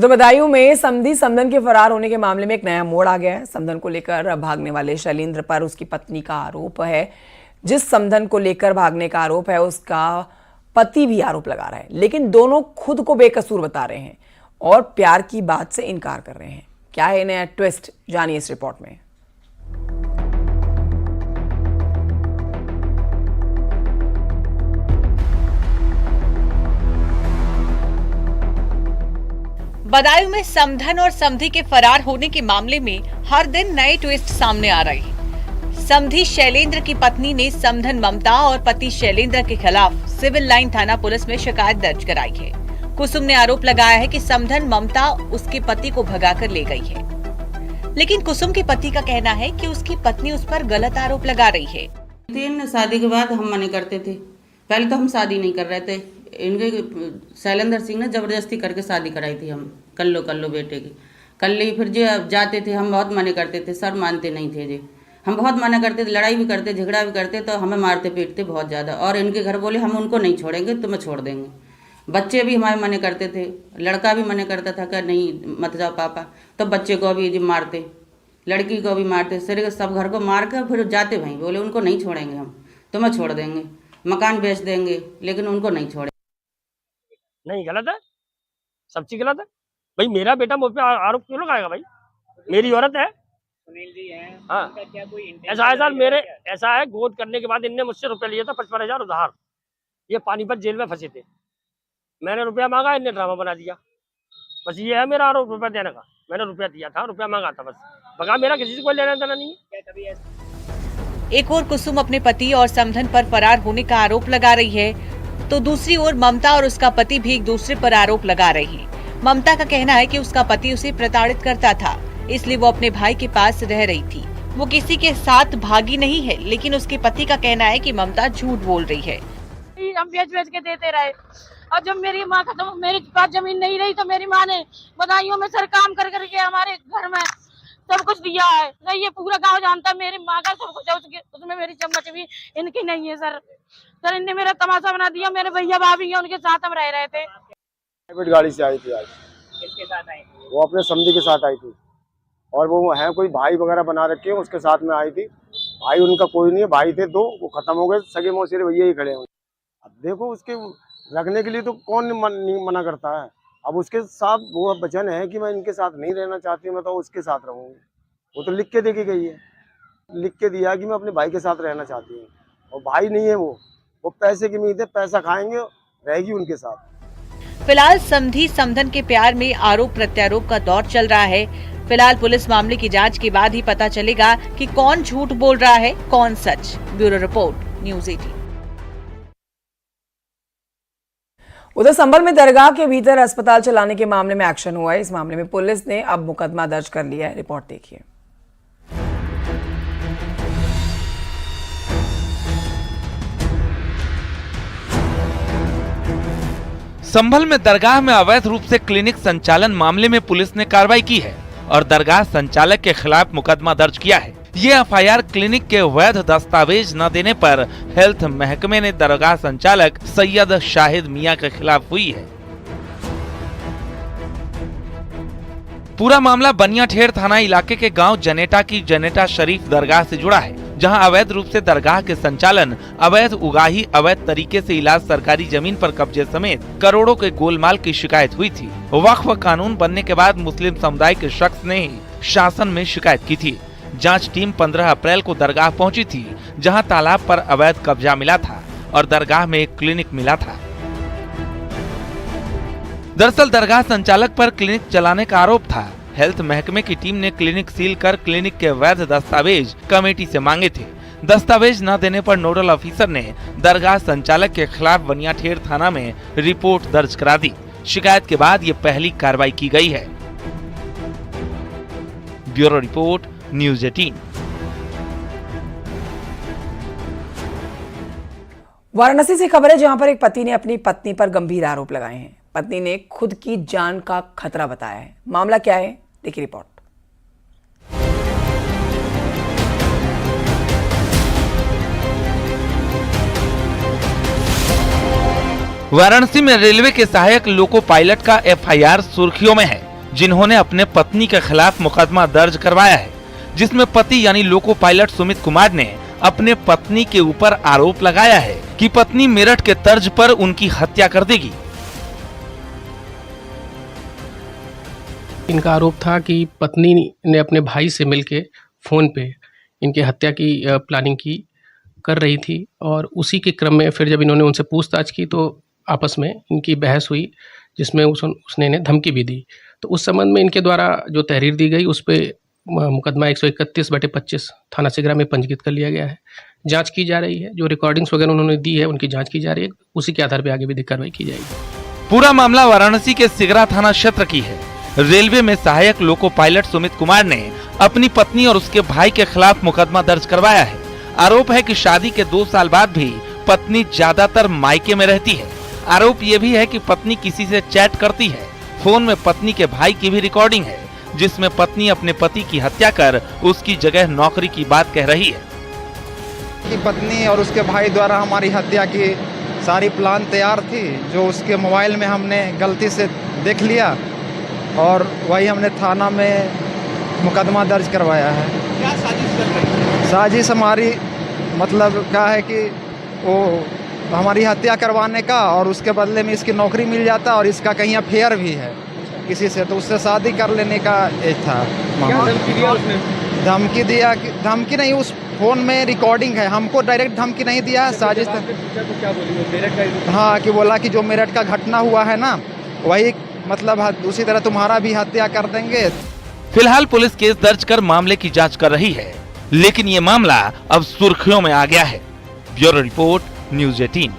उधर बदायूं में समधी समधन के फरार होने के मामले में एक नया मोड़ आ गया है। समधन को लेकर भागने वाले शैलेंद्र पर उसकी पत्नी का आरोप है। जिस समधन को लेकर भागने का आरोप है उसका पति भी आरोप लगा रहा है, लेकिन दोनों खुद को बेकसूर बता रहे हैं और प्यार की बात से इनकार कर रहे हैं। क्या है नया ट्विस्ट, जानिए इस रिपोर्ट में। बदायूं में समधन और समधी के फरार होने के मामले में हर दिन नए ट्विस्ट सामने आ रहे हैं। समधी शैलेंद्र की पत्नी ने समधन ममता और पति शैलेंद्र के खिलाफ सिविल लाइन थाना पुलिस में शिकायत दर्ज कराई है। कुसुम ने आरोप लगाया है कि समधन ममता उसके पति को भगाकर ले गई है, लेकिन कुसुम के पति का कहना है कि उसकी पत्नी उस पर गलत आरोप लगा रही है। 3 शादी के बाद हम मना करते थे, पहले तो हम शादी नहीं कर रहे थे। इनके शैलेंद्र सिंह ने जबरदस्ती करके शादी कराई थी हम कल्लो बेटे की। कल्ले फिर जो जाते थे हम बहुत मना करते थे, सर मानते नहीं थे जी। हम बहुत मना करते थे, लड़ाई भी करते, झगड़ा भी करते, तो हमें मारते पीटते बहुत ज़्यादा। और इनके घर बोले हम उनको नहीं छोड़ेंगे, तुम्हें छोड़ देंगे। बच्चे भी हमारे मना करते थे, लड़का भी मना करता था कि नहीं मत जाओ पापा, तो बच्चे को भी जी मारते, लड़की को भी मारते, सिर सब घर को मार कर फिर जाते भाई बोले उनको नहीं छोड़ेंगे, हम तुम्हें छोड़ देंगे, मकान बेच देंगे, लेकिन उनको नहीं छोड़ेंगे। नहीं गलत है, सब चीज गलत है भाई। मेरा बेटा मुझ पे आरोप क्यों लगाएगा भाई? मेरी औरत है। सुनील जी हैं, हाँ, क्या कोई ऐसा है सर, मेरे ऐसा है, गोद करने के बाद इनने मुझसे रुपया लिया था 55,000 उधार। ये पानीपत जेल में फंसे थे, मैंने रुपया मांगा, इनने ड्रामा बना दिया। बस ये है मेरा आरोप, रुपया देने का। मैंने रुपया दिया था, रुपया मांगा था, बस बगा मेरा किसी से कोई लेना देना नहीं है। एक और कुसुम अपने पति और समधन पर फरार होने का आरोप लगा रही है, तो दूसरी ओर ममता और उसका पति भी एक दूसरे पर आरोप लगा रहे हैं। ममता का कहना है कि उसका पति उसे प्रताड़ित करता था, इसलिए वो अपने भाई के पास रह रही थी। वो किसी के साथ भागी नहीं है, लेकिन उसके पति का कहना है कि ममता झूठ बोल रही है। हम बेच के देते रहे, और जब मेरी माँ खत्म, मेरे पास जमीन नहीं रही, तो मेरी माँ ने बदायूं में सर काम कर करके हमारे घर में सब कुछ दिया है। नहीं, ये पूरा गांव जानता है मेरी माँ का सब कुछ, उसमें मेरी चम्मच भी इनकी नहीं है। सर इनने मेरा तमाशा बना दिया। मेरे भैया भाभी हैं, उनके साथ हम रह रहे थे। प्राइवेट गाड़ी से आई थी आज। किसके साथ आई? वो अपने समधी के साथ आई थी, और वो है कोई भाई वगैरह बना रखे हैं, उसके साथ में आई थी। भाई उनका कोई नहीं है, भाई थे 2, वो खत्म हो गए। सगे मौसेरे भैया ही खड़े हैं। अब देखो उसके रखने के लिए तो कौन मना करता है। अब उसके साथ वो वचन है कि मैं इनके साथ नहीं रहना चाहती, मैं तो उसके साथ रहूँगी। वो तो लिख के दे के गई है, लिख के दिया कि मैं अपने भाई के साथ रहना चाहती हूँ। और भाई नहीं है वो पैसे की उम्मीद है, पैसा खाएंगे, रहेगी उनके साथ। फिलहाल समधी समधन के प्यार में आरोप प्रत्यारोप का दौर चल रहा है। फिलहाल पुलिस मामले की जांच के बाद ही पता चलेगा कि कौन झूठ बोल रहा है, कौन सच। Bureau report, news 18। उधर संभल में दरगाह के भीतर अस्पताल चलाने के मामले में एक्शन हुआ है। इस मामले में पुलिस ने अब मुकदमा दर्ज कर लिया है। रिपोर्ट देखिए। संभल में दरगाह में अवैध रूप से क्लिनिक संचालन मामले में पुलिस ने कार्रवाई की है और दरगाह संचालक के खिलाफ मुकदमा दर्ज किया है। ये एफआईआर क्लिनिक के वैध दस्तावेज न देने पर हेल्थ महकमे ने दरगाह संचालक सैयद शाहिद मियां के खिलाफ हुई है। पूरा मामला बनियाठेर थाना इलाके के गांव जनेटा की जनेटा शरीफ दरगाह से जुड़ा है, जहां अवैध रूप से दरगाह के संचालन, अवैध उगाही, अवैध तरीके से इलाज, सरकारी जमीन पर कब्जे समेत करोड़ों के गोलमाल की शिकायत हुई थी। वक्फ कानून बनने के बाद मुस्लिम समुदाय के शख्स ने शासन में शिकायत की थी। जांच टीम 15 अप्रैल को दरगाह पहुंची थी, जहां तालाब पर अवैध कब्जा मिला था और दरगाह में एक क्लिनिक मिला था। दरअसल दरगाह संचालक पर क्लिनिक चलाने का आरोप था। हेल्थ महकमे की टीम ने क्लिनिक सील कर क्लिनिक के वैध दस्तावेज कमेटी से मांगे थे। दस्तावेज न देने पर नोडल ऑफिसर ने दरगाह संचालक के खिलाफ बनियाठेर थाना में रिपोर्ट दर्ज करा दी। शिकायत के बाद ये पहली कार्रवाई की गई है। Bureau report, news 18। वाराणसी से खबर है, जहां पर एक पति ने अपनी पत्नी पर गंभीर आरोप लगाए हैं। पत्नी ने खुद की जान का खतरा बताया है। मामला क्या है, देखिए रिपोर्ट। वाराणसी में रेलवे के सहायक लोको पायलट का एफआईआर सुर्खियों में है। जिन्होंने अपने पत्नी के खिलाफ मुकदमा दर्ज करवाया है, जिसमें पति यानी लोको पायलट सुमित कुमार ने अपने पत्नी के ऊपर आरोप लगाया है कि पत्नी मेरठ के तर्ज पर उनकी हत्या कर देगी। इनका आरोप था कि पत्नी ने अपने भाई से मिलके फोन पे इनकी हत्या की प्लानिंग कर रही थी, और उसी के क्रम में फिर जब इन्होंने उनसे पूछताछ की तो आपस में इनकी बहस हुई, जिसमें उसने इन्हें धमकी भी दी। तो उस संबंध में इनके द्वारा जो तहरीर दी गई उस पे मुकदमा 131/25 थाना सिगरा में पंजीकृत कर लिया गया है। जांच की जा रही है, जो रिकॉर्डिंग्स वगैरह उन्होंने दी है उनकी जांच की जा रही है, उसी के आधार पर आगे विधिक कार्रवाई की जाएगी। पूरा मामला वाराणसी के सिगरा थाना क्षेत्र की है। रेलवे में सहायक लोको पायलट सुमित कुमार ने अपनी पत्नी और उसके भाई के खिलाफ मुकदमा दर्ज करवाया है। आरोप है कि शादी के 2 साल बाद भी पत्नी ज्यादातर मायके में रहती है। आरोप ये भी है कि पत्नी किसी से चैट करती है। फोन में पत्नी के भाई की भी रिकॉर्डिंग है, जिसमें पत्नी अपने पति की हत्या कर उसकी जगह नौकरी की बात कह रही है। कि पत्नी और उसके भाई द्वारा हमारी हत्या की सारी प्लान तैयार थी, जो उसके मोबाइल में हमने गलती से देख लिया और वही हमने थाना में मुकदमा दर्ज करवाया है। क्या साजिश चल रही है? साजिश हमारी मतलब क्या है कि वो हमारी हत्या करवाने का, और उसके बदले में इसकी नौकरी मिल जाता, और इसका कहीं अफेयर भी है किसी से, तो उससे शादी कर लेने का एक था। क्या धमकी दिया उसने? धमकी दिया कि धमकी नहीं, उस फोन में रिकॉर्डिंग है, हमको डायरेक्ट धमकी नहीं दिया। साजिश तो क्या बोली वो मेरठ का? हाँ, कि बोला कि जो मेरठ का घटना हुआ है ना, वही मतलब उसी तरह तुम्हारा भी हत्या कर देंगे। फिलहाल पुलिस केस दर्ज कर मामले की जांच कर रही है, लेकिन ये मामला अब सुर्खियों में आ गया है। Bureau report, news 18।